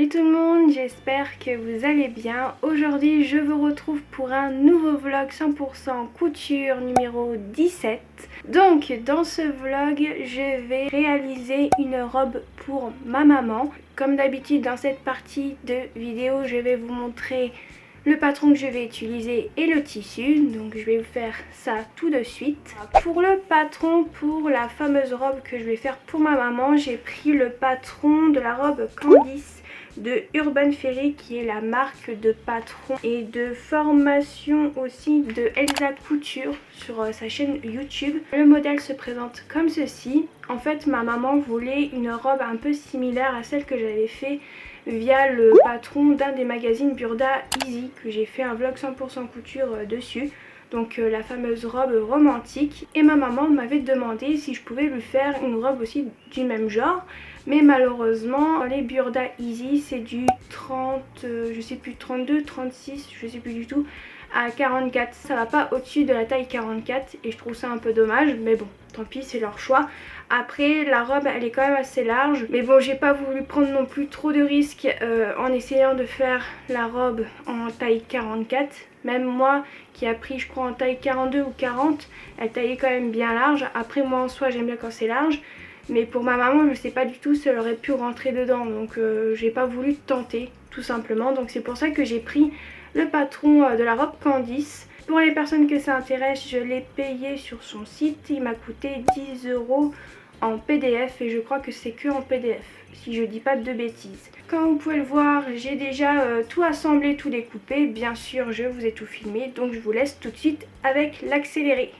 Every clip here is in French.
Salut tout le monde, j'espère que vous allez bien. Aujourd'hui je vous retrouve pour un nouveau vlog 100% couture numéro 17. Donc dans ce vlog je vais réaliser une robe pour ma maman. Comme d'habitude dans cette partie de vidéo je vais vous montrer le patron que je vais utiliser et le tissu, donc je vais vous faire ça tout de suite. Pour le patron, pour la fameuse robe que je vais faire pour ma maman, j'ai pris le patron de la robe Candice de Urban Ferry, qui est la marque de patron et de formation aussi de Elsa Couture sur sa chaîne YouTube. Le modèle se présente comme ceci. En fait ma maman voulait une robe un peu similaire à celle que j'avais fait via le patron d'un des magazines Burda Easy, que j'ai fait un vlog 100% couture dessus. Donc la fameuse robe romantique. Et ma maman m'avait demandé si je pouvais lui faire une robe aussi du même genre. Mais malheureusement dans les Burda Easy c'est du 30, je sais plus, 32, 36, je sais plus du tout, à 44. Ça va pas au-dessus de la taille 44 et je trouve ça un peu dommage, mais bon, tant pis, c'est leur choix. Après la robe elle est quand même assez large, mais bon j'ai pas voulu prendre non plus trop de risques en essayant de faire la robe en taille 44. Même moi qui a pris je crois en taille 42 ou 40, elle taillait quand même bien large. Après moi en soi j'aime bien quand c'est large, mais pour ma maman je sais pas du tout si elle aurait pu rentrer dedans, donc j'ai pas voulu tenter tout simplement. Donc c'est pour ça que j'ai pris le patron de la robe Candice. Pour les personnes que ça intéresse, je l'ai payé sur son site, il m'a coûté 10 € en PDF et je crois que c'est que en PDF si je dis pas de bêtises. Comme vous pouvez le voir, j'ai déjà tout assemblé, tout découpé. Bien sûr je vous ai tout filmé, donc je vous laisse tout de suite avec l'accéléré.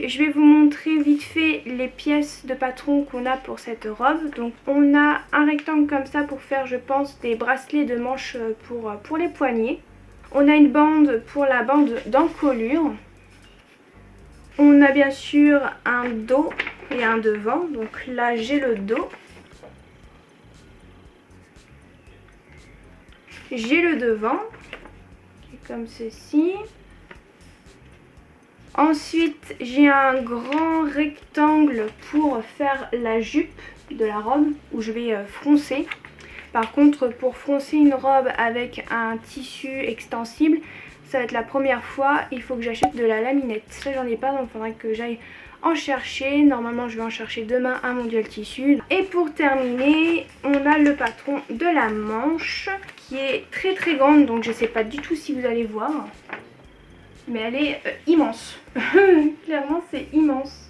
Je vais vous montrer vite fait les pièces de patron qu'on a pour cette robe. Donc on a un rectangle comme ça pour faire, je pense, des bracelets de manches pour les poignets. On a une bande pour la bande d'encolure. On a bien sûr un dos et un devant. Donc là j'ai le dos. J'ai le devant, comme ceci. Ensuite, j'ai un grand rectangle pour faire la jupe de la robe où je vais froncer. Par contre, pour froncer une robe avec un tissu extensible, ça va être la première fois. Il faut que j'achète de la laminette. Ça, j'en ai pas, donc il faudrait que j'aille en chercher. Normalement, je vais en chercher demain à Mondial Tissu. Et pour terminer, on a le patron de la manche qui est très très grande, donc je sais pas du tout si vous allez voir, mais elle est immense. Clairement c'est immense.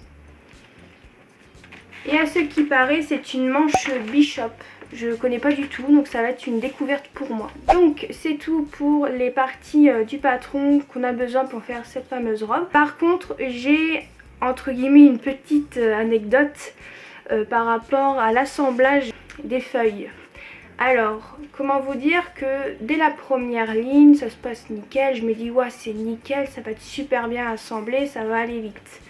Et à ce qui paraît c'est une manche Bishop. Je connais pas du tout, donc ça va être une découverte pour moi. Donc c'est tout pour les parties du patron qu'on a besoin pour faire cette fameuse robe. Par contre j'ai entre guillemets une petite anecdote par rapport à l'assemblage des feuilles. Alors, comment vous dire que dès la première ligne, ça se passe nickel. Je me dis, ouais, c'est nickel, ça va être super bien assemblé, ça va aller vite.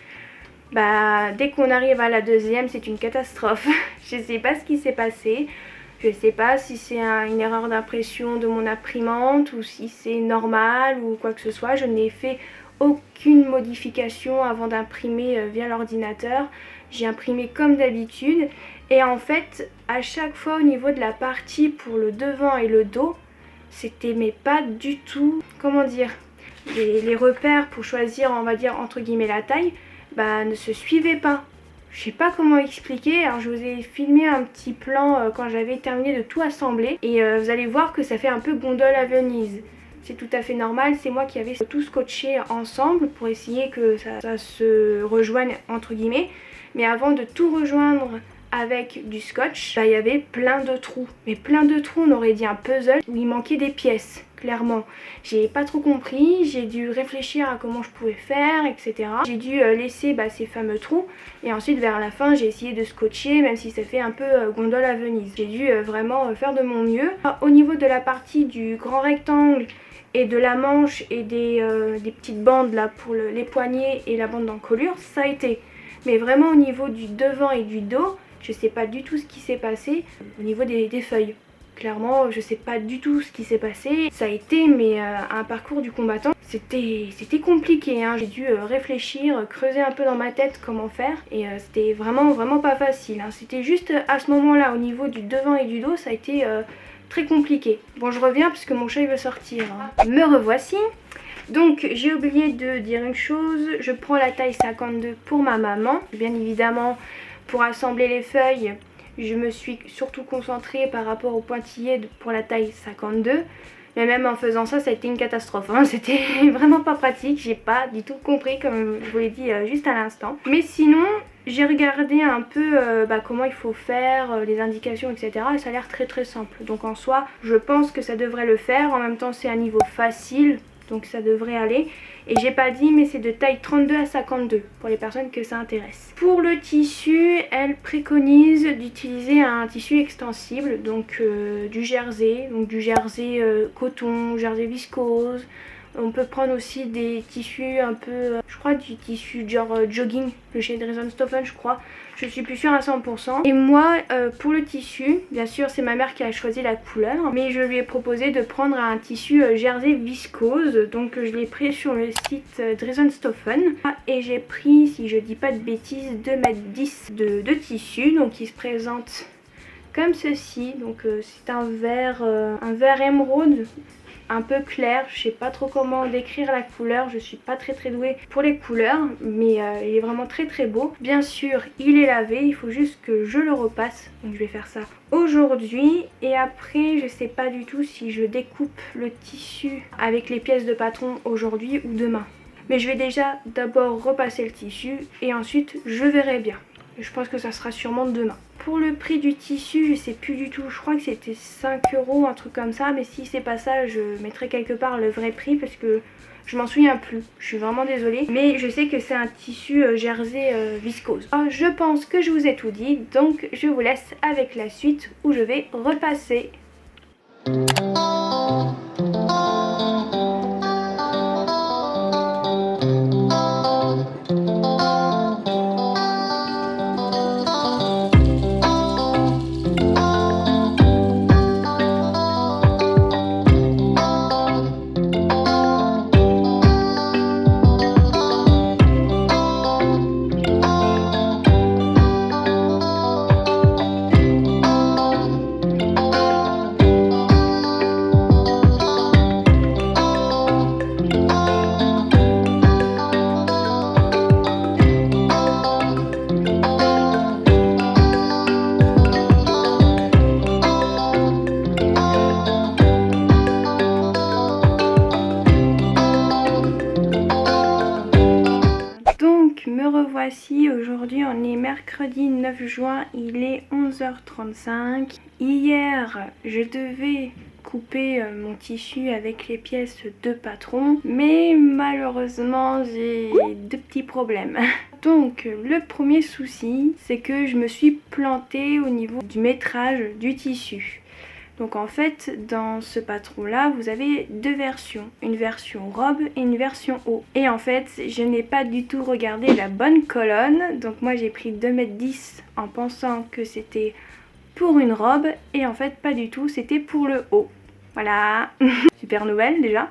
Bah, dès qu'on arrive à la deuxième, c'est une catastrophe. Je sais pas ce qui s'est passé. Je sais pas si c'est une erreur d'impression de mon imprimante ou si c'est normal ou quoi que ce soit. Je n'ai fait aucune modification avant d'imprimer via l'ordinateur. J'ai imprimé comme d'habitude. Et en fait, à chaque fois au niveau de la partie pour le devant et le dos, c'était mais pas du tout, comment dire, les repères pour choisir, on va dire entre guillemets la taille, bah ne se suivaient pas. Je sais pas comment expliquer. Alors je vous ai filmé un petit plan quand j'avais terminé de tout assembler et vous allez voir que ça fait un peu gondole à Venise. C'est tout à fait normal, c'est moi qui avais tout scotché ensemble pour essayer que ça se rejoigne entre guillemets. Mais avant de tout rejoindre avec du scotch, bah, il y avait plein de trous. Mais plein de trous, on aurait dit un puzzle où il manquait des pièces, clairement. J'ai pas trop compris, j'ai dû réfléchir à comment je pouvais faire, etc. J'ai dû laisser ces fameux trous et ensuite vers la fin j'ai essayé de scotcher, même si ça fait un peu gondole à Venise. J'ai dû vraiment faire de mon mieux. Au niveau de la partie du grand rectangle et de la manche et des petites bandes là pour les poignets et la bande d'encolure, ça a été. Mais vraiment au niveau du devant et du dos, je sais pas du tout ce qui s'est passé au niveau des feuilles. Clairement, je sais pas du tout ce qui s'est passé. Ça a été mais un parcours du combattant. C'était compliqué, hein. J'ai dû réfléchir, creuser un peu dans ma tête comment faire. Et c'était vraiment pas facile, hein. C'était juste à ce moment-là, au niveau du devant et du dos, ça a été très compliqué. Bon, je reviens puisque mon chat il veut sortir, hein. Me revoici. Donc j'ai oublié de dire une chose, je prends la taille 52 pour ma maman. Bien évidemment, pour assembler les feuilles, je me suis surtout concentrée par rapport au pointillé pour la taille 52. Mais même en faisant ça, ça a été une catastrophe, hein. C'était vraiment pas pratique, j'ai pas du tout compris comme je vous l'ai dit juste à l'instant. Mais sinon, j'ai regardé un peu comment il faut faire, les indications, etc. Et ça a l'air très simple. Donc en soi, je pense que ça devrait le faire. En même temps, c'est un niveau facile. Donc ça devrait aller. Et j'ai pas dit mais c'est de taille 32 à 52 pour les personnes que ça intéresse. Pour le tissu, elle préconise d'utiliser un tissu extensible. Donc du jersey. Donc du jersey coton, jersey viscose. On peut prendre aussi des tissus un peu, je crois du tissu genre jogging, le chez Dresden-Stoffen je crois. Je suis plus sûre à 100%. Et moi, pour le tissu, bien sûr c'est ma mère qui a choisi la couleur. Mais je lui ai proposé de prendre un tissu jersey viscose. Donc je l'ai pris sur le site Dresden-Stoffen. Et j'ai pris, si je dis pas de bêtises, 2,10 m de tissu. Donc il se présente comme ceci. Donc c'est un vert émeraude. Un peu clair, je sais pas trop comment décrire la couleur, je suis pas très douée pour les couleurs, mais il est vraiment très beau. Bien sûr il est lavé, il faut juste que je le repasse, donc je vais faire ça aujourd'hui. Et après je sais pas du tout si je découpe le tissu avec les pièces de patron aujourd'hui ou demain. Mais je vais déjà d'abord repasser le tissu et ensuite je verrai bien. Je pense que ça sera sûrement demain. Pour le prix du tissu, je sais plus du tout. Je crois que c'était 5 €, un truc comme ça. Mais si c'est pas ça, je mettrai quelque part le vrai prix parce que je m'en souviens plus. Je suis vraiment désolée. Mais je sais que c'est un tissu jersey viscose. Je pense que je vous ai tout dit. Donc je vous laisse avec la suite où je vais repasser. aujourd'hui on est mercredi 9 juin, il est 11h35. Hier je devais couper mon tissu avec les pièces de patron, mais malheureusement j'ai deux petits problèmes. Donc le premier souci, c'est que je me suis plantée au niveau du métrage du tissu. Donc en fait, dans ce patron là, vous avez deux versions, une version robe et une version haut. Et en fait, je n'ai pas du tout regardé la bonne colonne, donc moi j'ai pris 2,10 m en pensant que c'était pour une robe, et en fait pas du tout, c'était pour le haut. Voilà, super nouvelle déjà.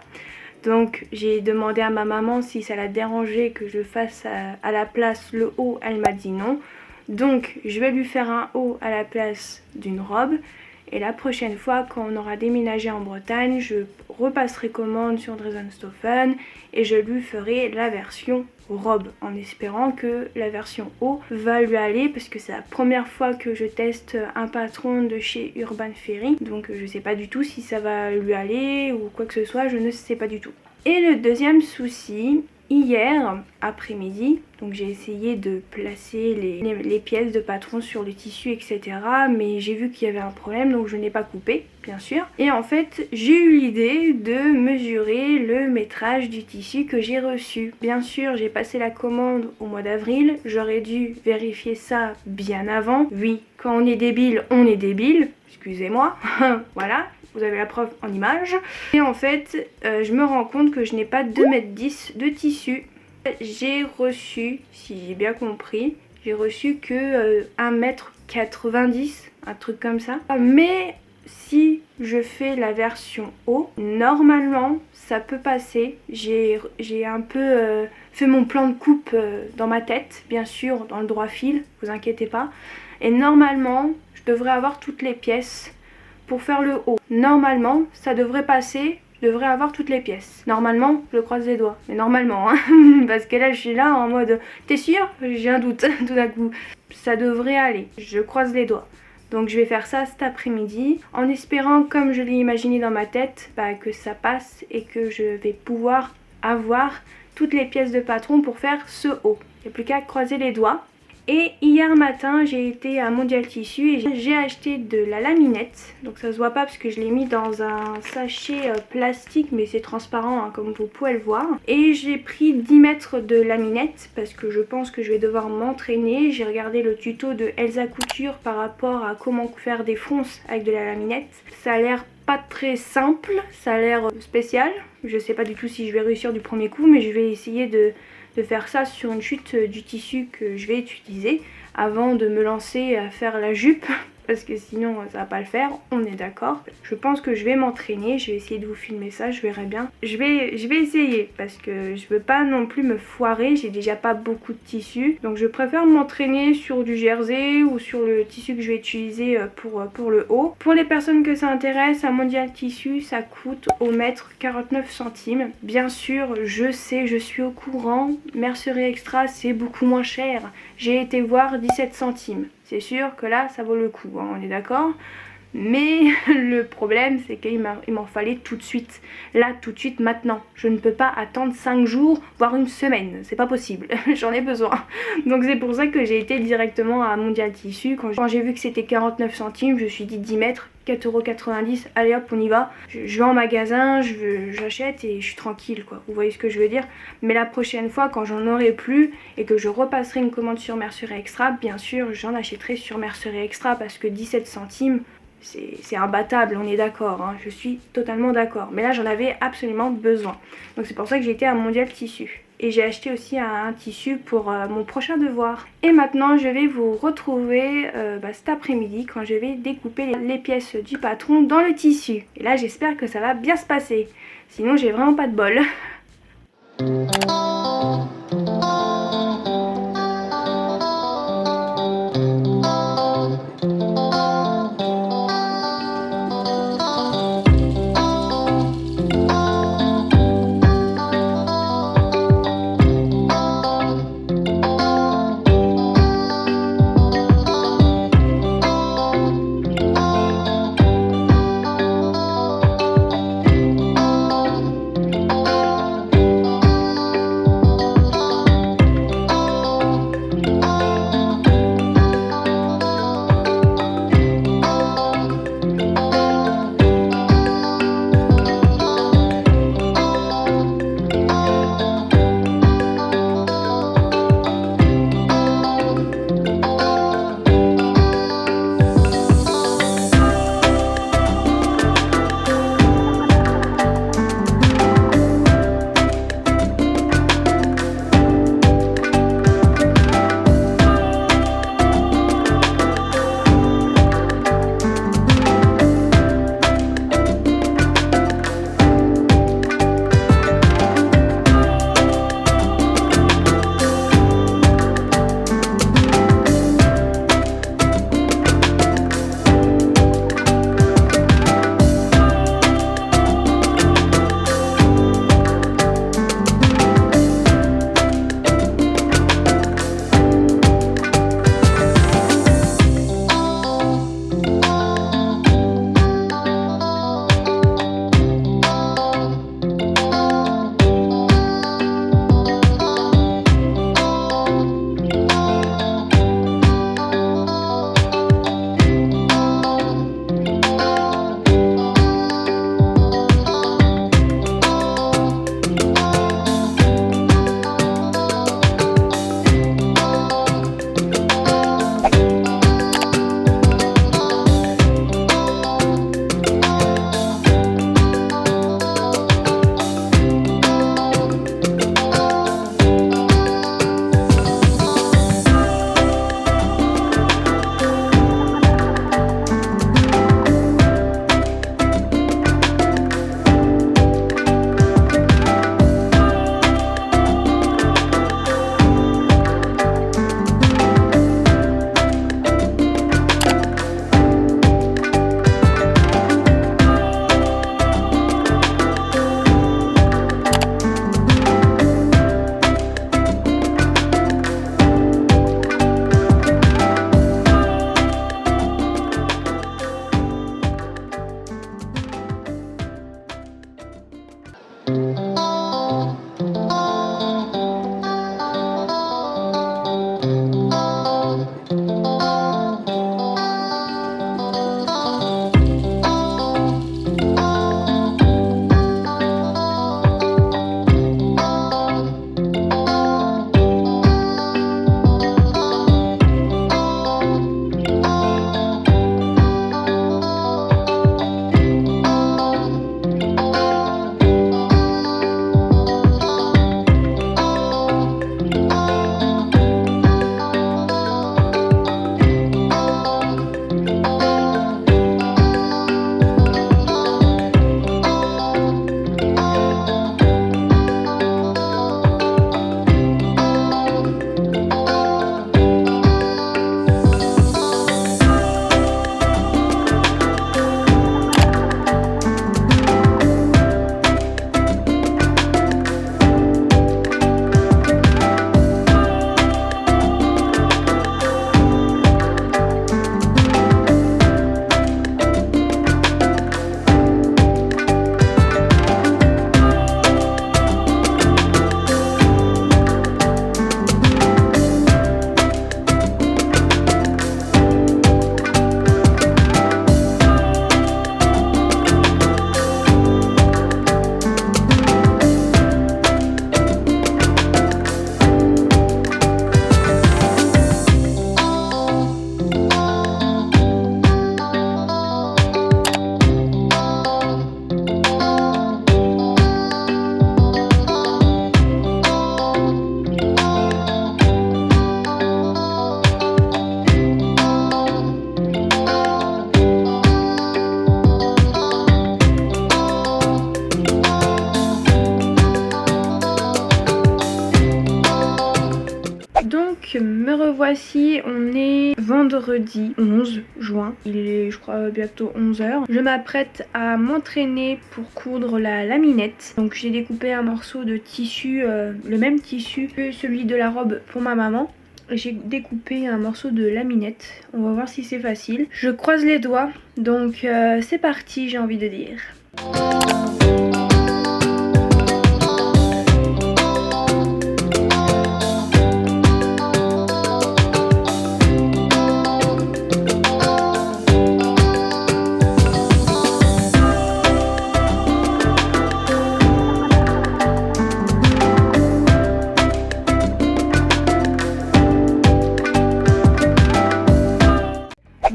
Donc j'ai demandé à ma maman si ça la dérangeait que je fasse à la place le haut, elle m'a dit non. Donc je vais lui faire un haut à la place d'une robe. Et la prochaine fois, quand on aura déménagé en Bretagne, je repasserai commande sur Dresdenstoffen et je lui ferai la version robe, en espérant que la version haut va lui aller, parce que c'est la première fois que je teste un patron de chez Urban Ferry, donc je sais pas du tout si ça va lui aller ou quoi que ce soit, je ne sais pas du tout. Et le deuxième souci, hier après-midi, donc j'ai essayé de placer les pièces de patron sur le tissu, etc. Mais j'ai vu qu'il y avait un problème, donc je n'ai pas coupé, bien sûr. Et en fait, j'ai eu l'idée de mesurer le métrage du tissu que j'ai reçu. Bien sûr, j'ai passé la commande au mois d'avril. J'aurais dû vérifier ça bien avant. Oui, quand on est débile, on est débile. Excusez-moi, voilà. Vous avez la preuve en image. Et en fait, je me rends compte que je n'ai pas 2,10 m de tissu. J'ai reçu, si j'ai bien compris, j'ai reçu que 1,90 m, un truc comme ça. Mais si je fais la version haut, normalement, ça peut passer. J'ai un peu fait mon plan de coupe dans ma tête, bien sûr, dans le droit fil, vous inquiétez pas. Et normalement, je devrais avoir toutes les pièces pour faire le haut. Normalement, ça devrait passer, je devrais avoir toutes les pièces. Normalement, je croise les doigts. Mais normalement, hein, parce que là, je suis là en mode, t'es sûr? J'ai un doute, tout d'un coup. Ça devrait aller, je croise les doigts. Donc je vais faire ça cet après-midi, en espérant, comme je l'ai imaginé dans ma tête, que ça passe et que je vais pouvoir avoir toutes les pièces de patron pour faire ce haut. Il n'y a plus qu'à croiser les doigts. Et hier matin, j'ai été à Mondial Tissu et j'ai acheté de la laminette. Donc ça se voit pas parce que je l'ai mis dans un sachet plastique, mais c'est transparent hein, comme vous pouvez le voir. Et j'ai pris 10 mètres de laminette parce que je pense que je vais devoir m'entraîner. J'ai regardé le tuto de Elsa Couture par rapport à comment faire des fronces avec de la laminette. Ça a l'air pas très simple, ça a l'air spécial. Je sais pas du tout si je vais réussir du premier coup, mais je vais essayer de faire ça sur une chute du tissu que je vais utiliser avant de me lancer à faire la jupe, parce que sinon ça va pas le faire, on est d'accord. Je pense que je vais m'entraîner, je vais essayer de vous filmer ça, je verrai bien. Je vais essayer parce que je veux pas non plus me foirer, j'ai déjà pas beaucoup de tissu, donc je préfère m'entraîner sur du jersey ou sur le tissu que je vais utiliser pour le haut. Pour les personnes que ça intéresse, un Mondial Tissu ça coûte au mètre 49 centimes. Bien sûr, je sais, je suis au courant, Mercerie Extra c'est beaucoup moins cher. J'ai été voir 17 centimes. C'est sûr que là, ça vaut le coup, hein, on est d'accord. Mais le problème, c'est qu'il m'en fallait tout de suite. Là, tout de suite, maintenant. Je ne peux pas attendre 5 jours, voire une semaine. C'est pas possible. J'en ai besoin. Donc c'est pour ça que j'ai été directement à Mondial Tissu. Quand j'ai vu que c'était 49 centimes, je me suis dit 10 mètres, 4,90 €. Allez hop, on y va. Je vais en magasin, j'achète et je suis tranquille, quoi. Vous voyez ce que je veux dire? Mais la prochaine fois, quand j'en aurai plus et que je repasserai une commande sur Mercerie Extra, bien sûr, j'en achèterai sur Mercerie Extra parce que 17 centimes... c'est imbattable, on est d'accord, hein, je suis totalement d'accord. Mais là j'en avais absolument besoin. Donc c'est pour ça que j'ai été à Mondial Tissu. Et j'ai acheté aussi un tissu pour mon prochain devoir. Et maintenant je vais vous retrouver cet après-midi quand je vais découper les pièces du patron dans le tissu. Et là j'espère que ça va bien se passer. Sinon j'ai vraiment pas de bol. revoici, on est vendredi 11 juin, il est je crois bientôt 11 h. Je m'apprête à m'entraîner pour coudre la laminette. Donc j'ai découpé un morceau de tissu, le même tissu que celui de la robe pour ma maman. J'ai découpé un morceau de laminette, on va voir si c'est facile. Je croise les doigts, donc c'est parti, j'ai envie de dire.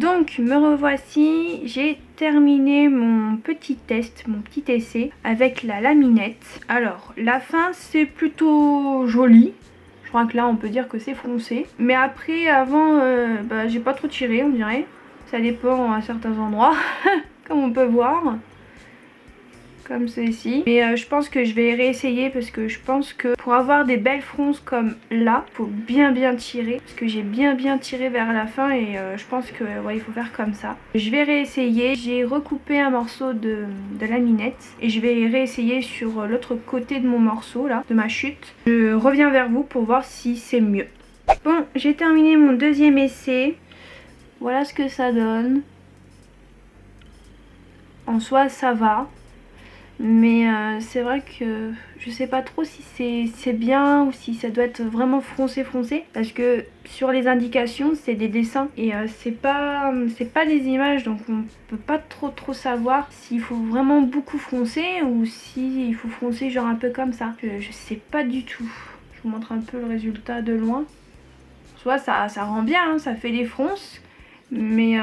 Donc me revoici, j'ai terminé mon petit test, mon petit essai avec la laminette. Alors la fin c'est plutôt joli, je crois que là on peut dire que c'est foncé. Mais après avant j'ai pas trop tiré on dirait, ça dépend à certains endroits comme on peut voir. Comme ceci. Mais je pense que je vais réessayer parce que je pense que pour avoir des belles fronces comme là, il faut bien tirer. Parce que j'ai bien tiré vers la fin et je pense que ouais, il faut faire comme ça. Je vais réessayer. J'ai recoupé un morceau de laminette et je vais réessayer sur l'autre côté de mon morceau là, de ma chute. Je reviens vers vous pour voir si c'est mieux. Bon, j'ai terminé mon deuxième essai. Voilà ce que ça donne. En soi, ça va. Mais c'est vrai que je sais pas trop si c'est bien ou si ça doit être vraiment foncé parce que sur les indications c'est des dessins et c'est pas des images, donc on peut pas trop savoir s'il faut vraiment beaucoup froncer ou s'il faut froncer genre un peu comme ça. Je sais pas du tout. Je vous montre un peu le résultat de loin. Soit ça rend bien, hein, ça fait des fronces. Mais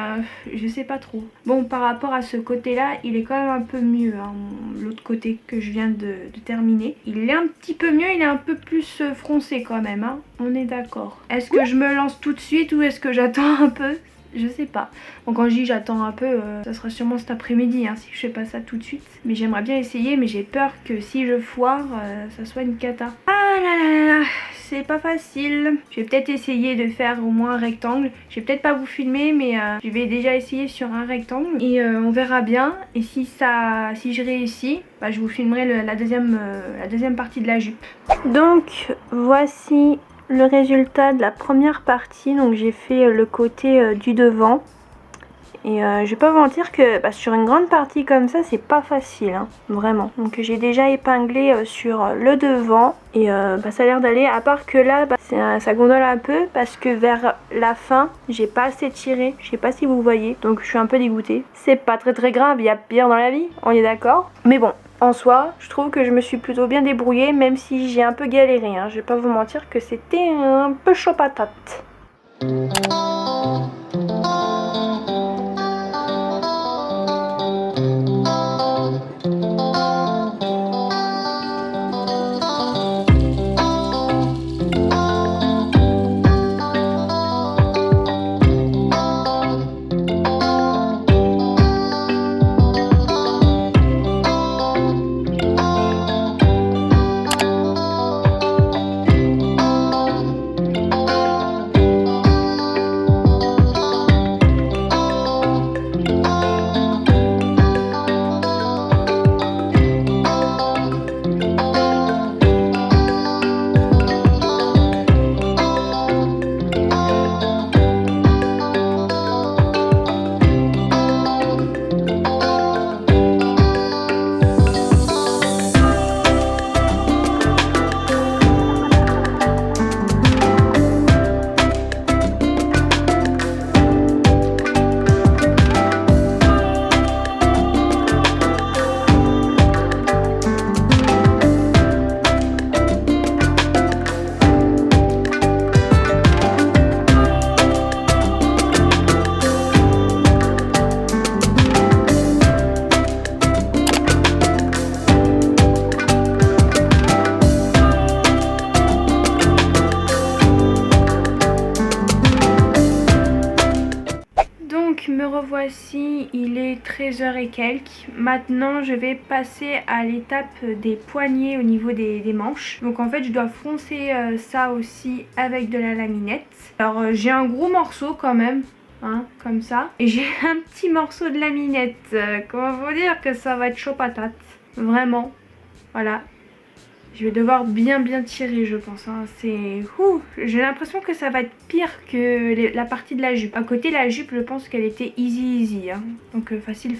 je sais pas trop. Bon, par rapport à ce côté là, il est quand même un peu mieux, hein, l'autre côté que je viens de terminer. Il est un petit peu mieux, il est un peu plus froncé quand même, hein. On est d'accord. Est-ce que je me lance tout de suite ou est-ce que j'attends un peu? Je sais pas. Bon, quand je dis j'attends un peu, ça sera sûrement cet après-midi, hein, si je fais pas ça tout de suite. Mais j'aimerais bien essayer, mais j'ai peur que si je foire, ça soit une cata. Ah là là, c'est pas facile. Je vais peut-être essayer de faire au moins un rectangle. Je vais peut-être pas vous filmer, mais je vais déjà essayer sur un rectangle. Et on verra bien. Et si je réussis, bah, je vous filmerai la deuxième partie de la jupe. Donc voici le résultat de la première partie. Donc j'ai fait le côté du devant et je vais pas vous mentir que sur une grande partie comme ça c'est pas facile, hein, vraiment. Donc j'ai déjà épinglé sur le devant et ça a l'air d'aller, à part que là ça gondole un peu parce que vers la fin j'ai pas assez tiré, je sais pas si vous voyez, donc je suis un peu dégoûtée. C'est pas très grave, il y a pire dans la vie, on est d'accord, mais bon. En soi, je trouve que je me suis plutôt bien débrouillée, même si j'ai un peu galéré, hein. Je vais pas vous mentir que c'était un peu chaud patate. me revoici, il est 13h et quelques. Maintenant je vais passer à l'étape des poignets au niveau des manches. Donc en fait je dois froncer ça aussi avec de la laminette. Alors j'ai un gros morceau quand même, hein, comme ça. Et j'ai un petit morceau de laminette. Comment vous dire que ça va être chaud patate. Vraiment. Voilà. Je vais devoir bien tirer je pense, hein. C'est... J'ai l'impression que ça va être pire que la partie de la jupe. À côté la jupe je pense qu'elle était easy, hein. Donc facile.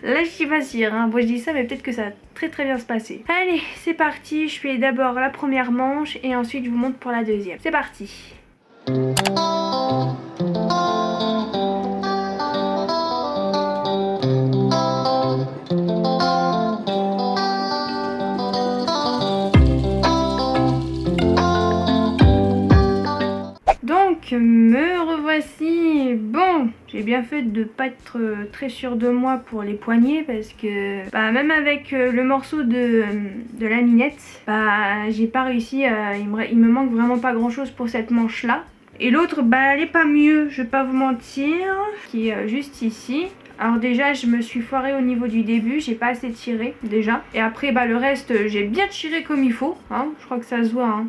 Là je suis pas sûre, hein. Bon je dis ça mais peut-être que ça va très bien se passer. Allez c'est parti, je fais d'abord la première manche et ensuite je vous montre pour la deuxième. C'est parti. Me revoici. Bon, j'ai bien fait de pas être très sûre de moi pour les poignets parce que même avec le morceau de laminette, j'ai pas réussi à... Il me manque vraiment pas grand chose pour cette manche là. Et l'autre, elle est pas mieux, je vais pas vous mentir, qui est juste ici. Alors déjà je me suis foirée au niveau du début, j'ai pas assez tiré déjà. Et après le reste j'ai bien tiré comme il faut, hein. Je crois que ça se voit, hein.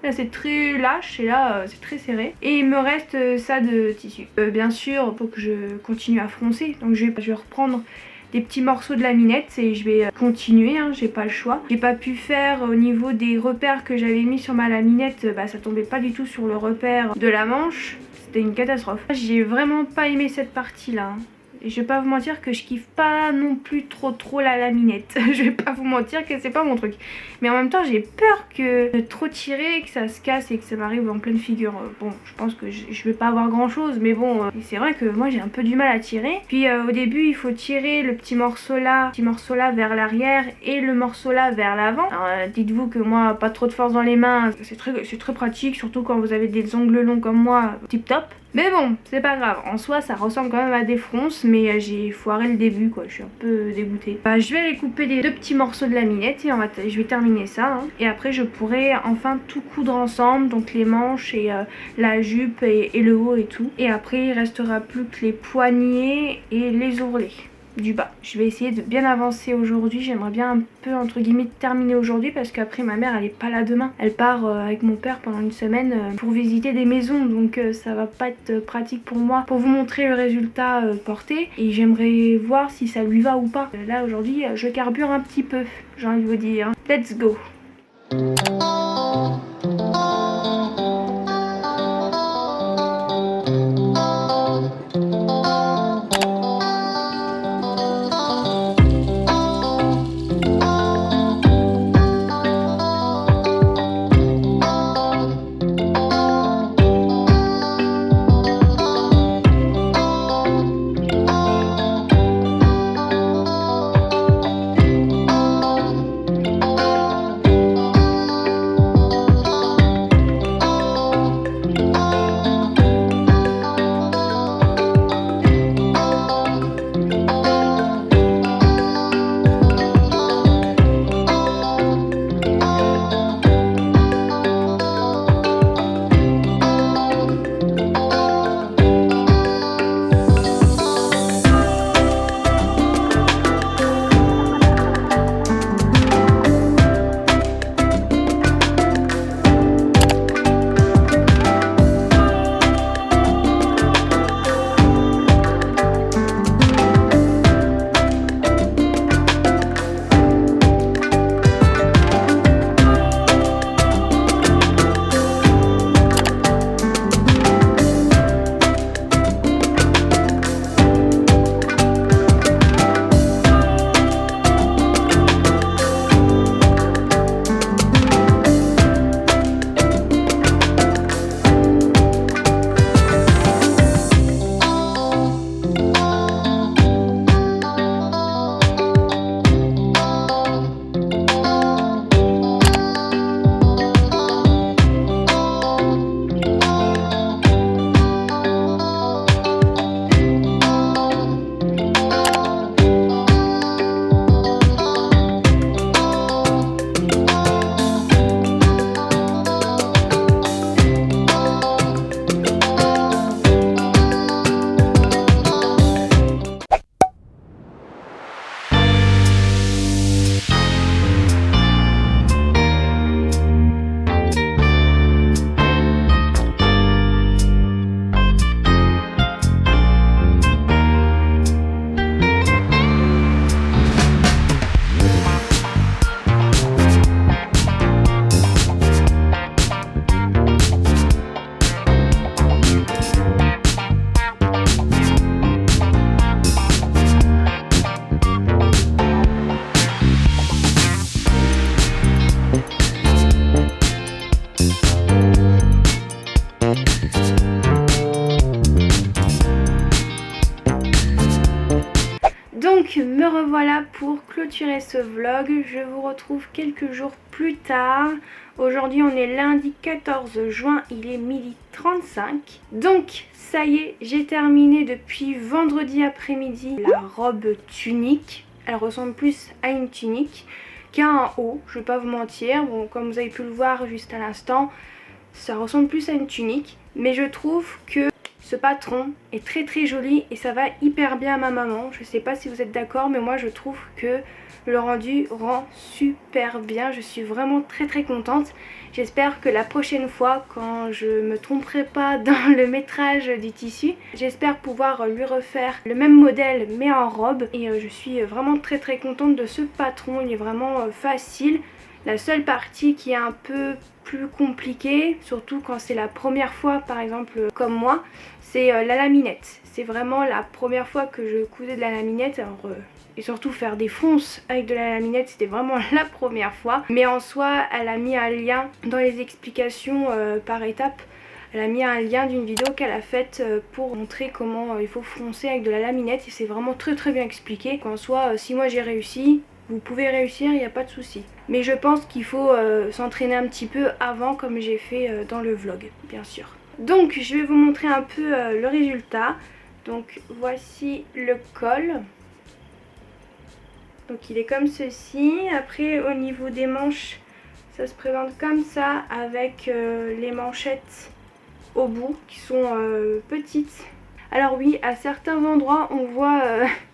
Là c'est très lâche et là c'est très serré. Et il me reste ça de tissu. Bien sûr faut que je continue à froncer. Donc je vais reprendre des petits morceaux de laminette et je vais continuer, hein, j'ai pas le choix. J'ai pas pu faire au niveau des repères que j'avais mis sur ma laminette, ça tombait pas du tout sur le repère de la manche. C'était une catastrophe. J'ai vraiment pas aimé cette partie là, hein. Et je vais pas vous mentir que je kiffe pas non plus trop la laminette. Je vais pas vous mentir que c'est pas mon truc. Mais en même temps j'ai peur que de trop tirer, que ça se casse et que ça m'arrive en pleine figure. Bon je pense que je vais pas avoir grand chose, mais bon c'est vrai que moi j'ai un peu du mal à tirer. Puis au début il faut tirer le petit morceau là vers l'arrière et le morceau là vers l'avant. Alors dites-vous que moi pas trop de force dans les mains, c'est très pratique, surtout quand vous avez des ongles longs comme moi, tip top. Mais bon, c'est pas grave, en soi ça ressemble quand même à des fronces, mais j'ai foiré le début quoi, je suis un peu dégoûtée. Je vais aller couper des deux petits morceaux de laminette et je vais terminer ça, hein. Et après je pourrai enfin tout coudre ensemble, donc les manches et la jupe et le haut et tout. Et après il restera plus que les poignets et les ourlets du bas. Je vais essayer de bien avancer aujourd'hui, j'aimerais bien un peu entre guillemets terminer aujourd'hui parce qu'après ma mère elle est pas là demain. Elle part avec mon père pendant une semaine pour visiter des maisons, donc ça va pas être pratique pour moi pour vous montrer le résultat porté et j'aimerais voir si ça lui va ou pas. Là aujourd'hui je carbure un petit peu, j'ai envie de vous dire. Let's go. me revoilà pour clôturer ce vlog. Je vous retrouve quelques jours plus tard. Aujourd'hui on est lundi 14 juin, il est 12h35. Donc ça y est, j'ai terminé depuis vendredi après-midi la robe tunique. Elle ressemble plus à une tunique qu'à un haut, je vais pas vous mentir. Bon, comme vous avez pu le voir juste à l'instant, ça ressemble plus à une tunique. Mais je trouve que ce patron est très joli et ça va hyper bien à ma maman. Je sais pas si vous êtes d'accord, mais moi je trouve que le rendu rend super bien. Je suis vraiment très contente. J'espère que la prochaine fois, quand je me tromperai pas dans le métrage du tissu, j'espère pouvoir lui refaire le même modèle mais en robe. Et je suis vraiment très contente de ce patron. Il est vraiment facile. La seule partie qui est un peu plus compliquée, surtout quand c'est la première fois par exemple comme moi, c'est la laminette. C'est vraiment la première fois que je cousais de la laminette. Alors, et surtout faire des fronces avec de la laminette, c'était vraiment la première fois. Mais en soi, elle a mis un lien dans les explications par étapes. Elle a mis un lien d'une vidéo qu'elle a faite pour montrer comment il faut froncer avec de la laminette. Et c'est vraiment très bien expliqué. Qu'en soit, si moi j'ai réussi, vous pouvez réussir, il n'y a pas de souci. Mais je pense qu'il faut s'entraîner un petit peu avant, comme j'ai fait dans le vlog, bien sûr. Donc je vais vous montrer un peu le résultat. Donc voici le col. Donc il est comme ceci. Après au niveau des manches, ça se présente comme ça avec les manchettes au bout qui sont petites. Alors oui, à certains endroits on voit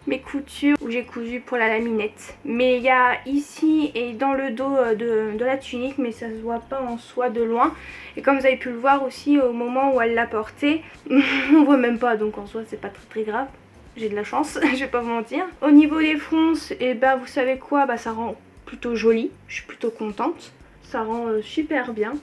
mes coutures où j'ai cousu pour la laminette. Mais il y a ici et dans le dos de la tunique, mais ça se voit pas en soi de loin. Et comme vous avez pu le voir aussi au moment où elle l'a portée, on voit même pas, donc en soi c'est pas très grave. J'ai de la chance, je vais pas vous mentir. Au niveau des fronces, et ben vous savez quoi, ça rend plutôt joli. Je suis plutôt contente. Ça rend super bien.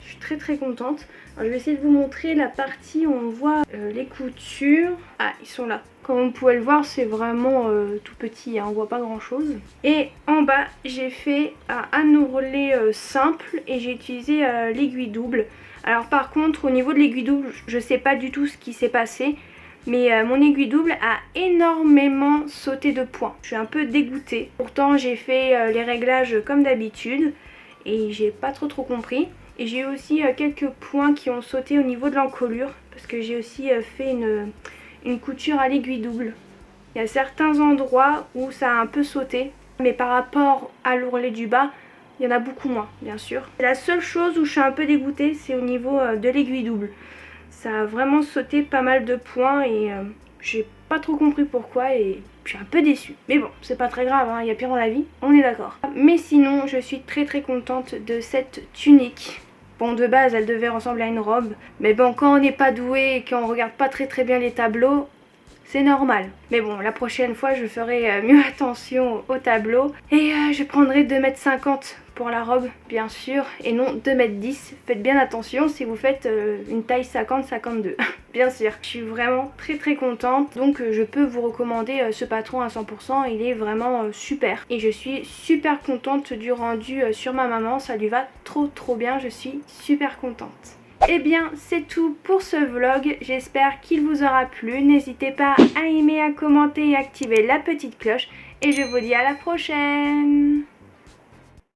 Je suis très contente. Alors, je vais essayer de vous montrer la partie où on voit les coutures. Ah, ils sont là. Comme vous pouvez le voir, c'est vraiment tout petit, hein, on voit pas grand chose. Et en bas, j'ai fait un ourlet simple et j'ai utilisé l'aiguille double. Alors par contre, au niveau de l'aiguille double, je sais pas du tout ce qui s'est passé. Mais mon aiguille double a énormément sauté de points. Je suis un peu dégoûtée. Pourtant, j'ai fait les réglages comme d'habitude et j'ai pas trop compris. Et j'ai aussi quelques points qui ont sauté au niveau de l'encolure parce que j'ai aussi fait une couture à l'aiguille double. Il y a certains endroits où ça a un peu sauté, mais par rapport à l'ourlet du bas, il y en a beaucoup moins, bien sûr. La seule chose où je suis un peu dégoûtée, c'est au niveau de l'aiguille double. Ça a vraiment sauté pas mal de points et j'ai pas trop compris pourquoi et je suis un peu déçue. Mais bon, c'est pas très grave, hein, il y a pire dans la vie, on est d'accord. Mais sinon, je suis très contente de cette tunique. Bon, de base, elle devait ressembler à une robe. Mais bon, quand on n'est pas doué et qu'on regarde pas très bien les tableaux, c'est normal. Mais bon, la prochaine fois, je ferai mieux attention au tableau. Et je prendrai 2,50 m pour la robe, bien sûr. Et non 2,10 m. Faites bien attention si vous faites une taille 50-52. Bien sûr. Je suis vraiment très contente. Donc je peux vous recommander ce patron à 100%. Il est vraiment super. Et je suis super contente du rendu sur ma maman. Ça lui va trop bien. Je suis super contente. Et bien c'est tout pour ce vlog, j'espère qu'il vous aura plu. N'hésitez pas à aimer, à commenter et activer la petite cloche. Et je vous dis à la prochaine.